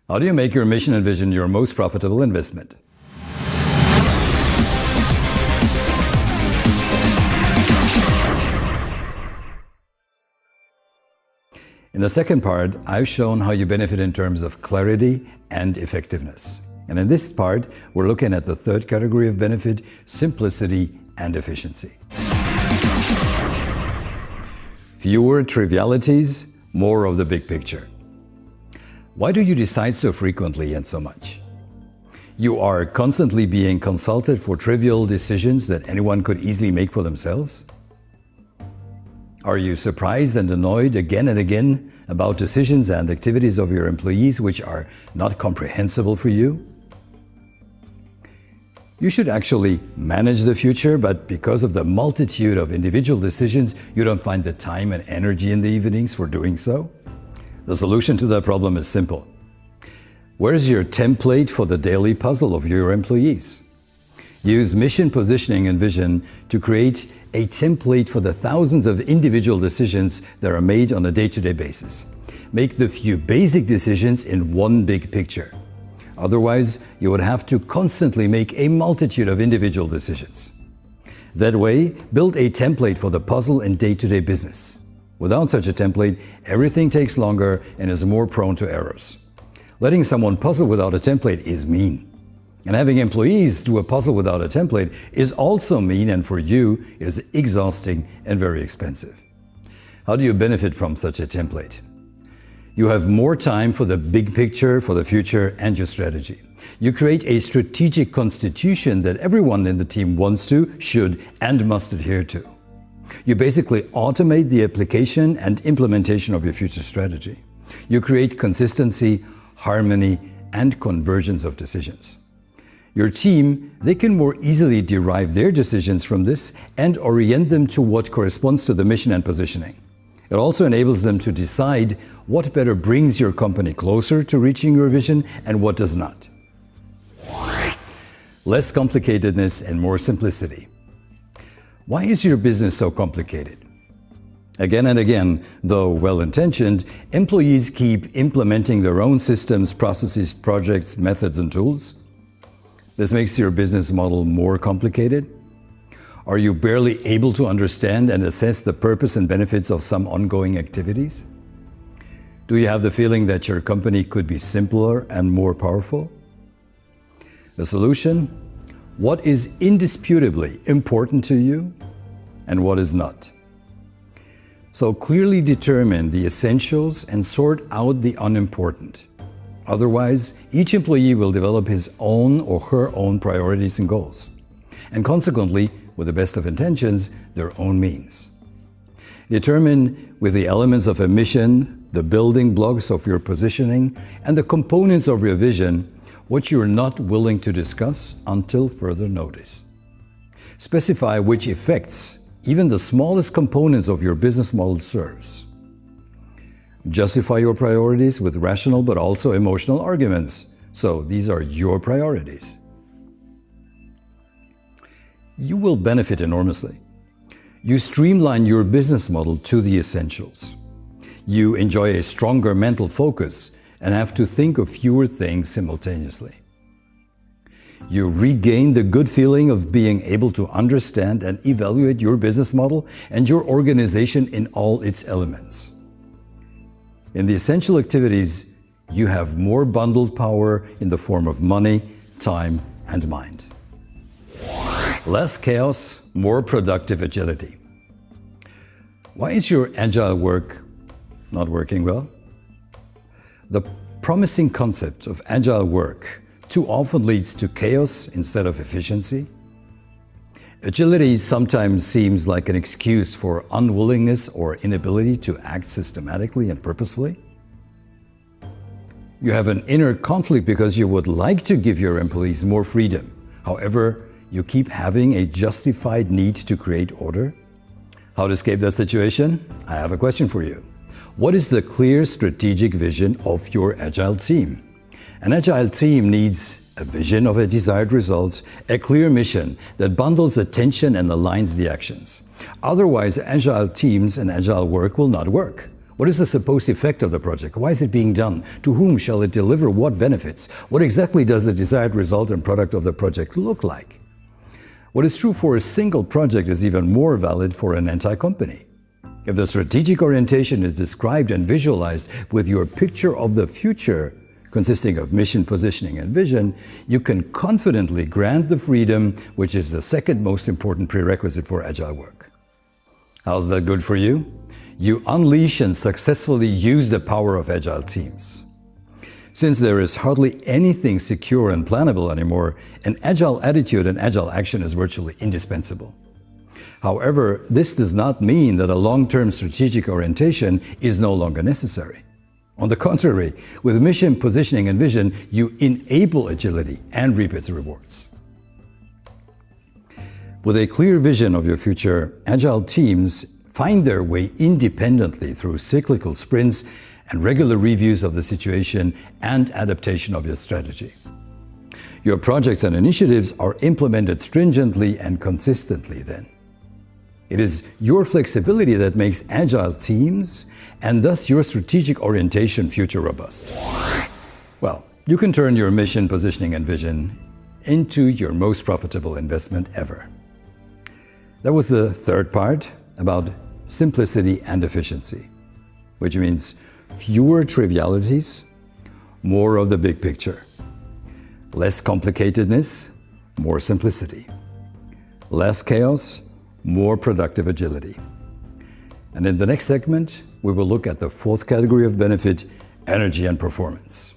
How do you make your mission and vision your most profitable investment? In the second part, I've shown how you benefit in terms of clarity and effectiveness. And in this part, we're looking at the third category of benefit, simplicity and efficiency. Fewer trivialities, more of the big picture. Why do you decide so frequently and so much? You are constantly being consulted for trivial decisions that anyone could easily make for themselves? Are you surprised and annoyed again and again about decisions and activities of your employees which are not comprehensible for you? You should actually manage the future, but because of the multitude of individual decisions, you don't find the time and energy in the evenings for doing so? The solution to that problem is simple. Where's your template for the daily puzzle of your employees? Use mission, positioning, and vision to create a template for the thousands of individual decisions that are made on a day-to-day basis. Make the few basic decisions in one big picture. Otherwise, you would have to constantly make a multitude of individual decisions. That way, build a template for the puzzle in day-to-day business. Without such a template, everything takes longer and is more prone to errors. Letting someone puzzle without a template is mean. And having employees do a puzzle without a template is also mean, and for you, it is exhausting and very expensive. How do you benefit from such a template? You have more time for the big picture, for the future, and your strategy. You create a strategic constitution that everyone in the team wants to, should, and must adhere to. You basically automate the application and implementation of your future strategy. You create consistency, harmony, and convergence of decisions. Your team, they can more easily derive their decisions from this and orient them to what corresponds to the mission and positioning. It also enables them to decide what better brings your company closer to reaching your vision and what does not. Less complicatedness and more simplicity. Why is your business so complicated? Again and again, though well-intentioned, employees keep implementing their own systems, processes, projects, methods, and tools. This makes your business model more complicated. Are you barely able to understand and assess the purpose and benefits of some ongoing activities? Do you have the feeling that your company could be simpler and more powerful? The solution? What is indisputably important to you and what is not? So clearly determine the essentials and sort out the unimportant. Otherwise, each employee will develop his own or her own priorities and goals, and consequently, with the best of intentions, their own means. Determine with the elements of a mission, the building blocks of your positioning, and the components of your vision, what you're not willing to discuss until further notice. Specify which effects even the smallest components of your business model serves. Justify your priorities with rational but also emotional arguments. So these are your priorities. You will benefit enormously. You streamline your business model to the essentials. You enjoy a stronger mental focus and have to think of fewer things simultaneously. You regain the good feeling of being able to understand and evaluate your business model and your organization in all its elements. In the essential activities, you have more bundled power in the form of money, time, and mind. Less chaos, more productive agility. Why is your agile work not working well? The promising concept of agile work too often leads to chaos instead of efficiency. Agility sometimes seems like an excuse for unwillingness or inability to act systematically and purposefully. You have an inner conflict because you would like to give your employees more freedom. However, you keep having a justified need to create order. How to escape that situation? I have a question for you. What is the clear strategic vision of your agile team? An agile team needs a vision of a desired result, a clear mission that bundles attention and aligns the actions. Otherwise, agile teams and agile work will not work. What is the supposed effect of the project? Why is it being done? To whom shall it deliver what benefits? What exactly does the desired result and product of the project look like? What is true for a single project is even more valid for an entire company. If the strategic orientation is described and visualized with your picture of the future, consisting of mission, positioning, and vision, you can confidently grant the freedom, which is the second most important prerequisite for agile work. How's that good for you? You unleash and successfully use the power of agile teams. Since there is hardly anything secure and plannable anymore, an agile attitude and agile action is virtually indispensable. However, this does not mean that a long-term strategic orientation is no longer necessary. On the contrary, with mission, positioning, and vision, you enable agility and reap its rewards. With a clear vision of your future, agile teams find their way independently through cyclical sprints and regular reviews of the situation and adaptation of your strategy. Your projects and initiatives are implemented stringently and consistently then. It is your flexibility that makes agile teams and thus your strategic orientation future robust. Well, you can turn your mission, positioning, and vision into your most profitable investment ever. That was the third part about simplicity and efficiency, which means fewer trivialities, more of the big picture. Less complicatedness, more simplicity. Less chaos, more productive agility. And in the next segment, we will look at the fourth category of benefit, energy and performance.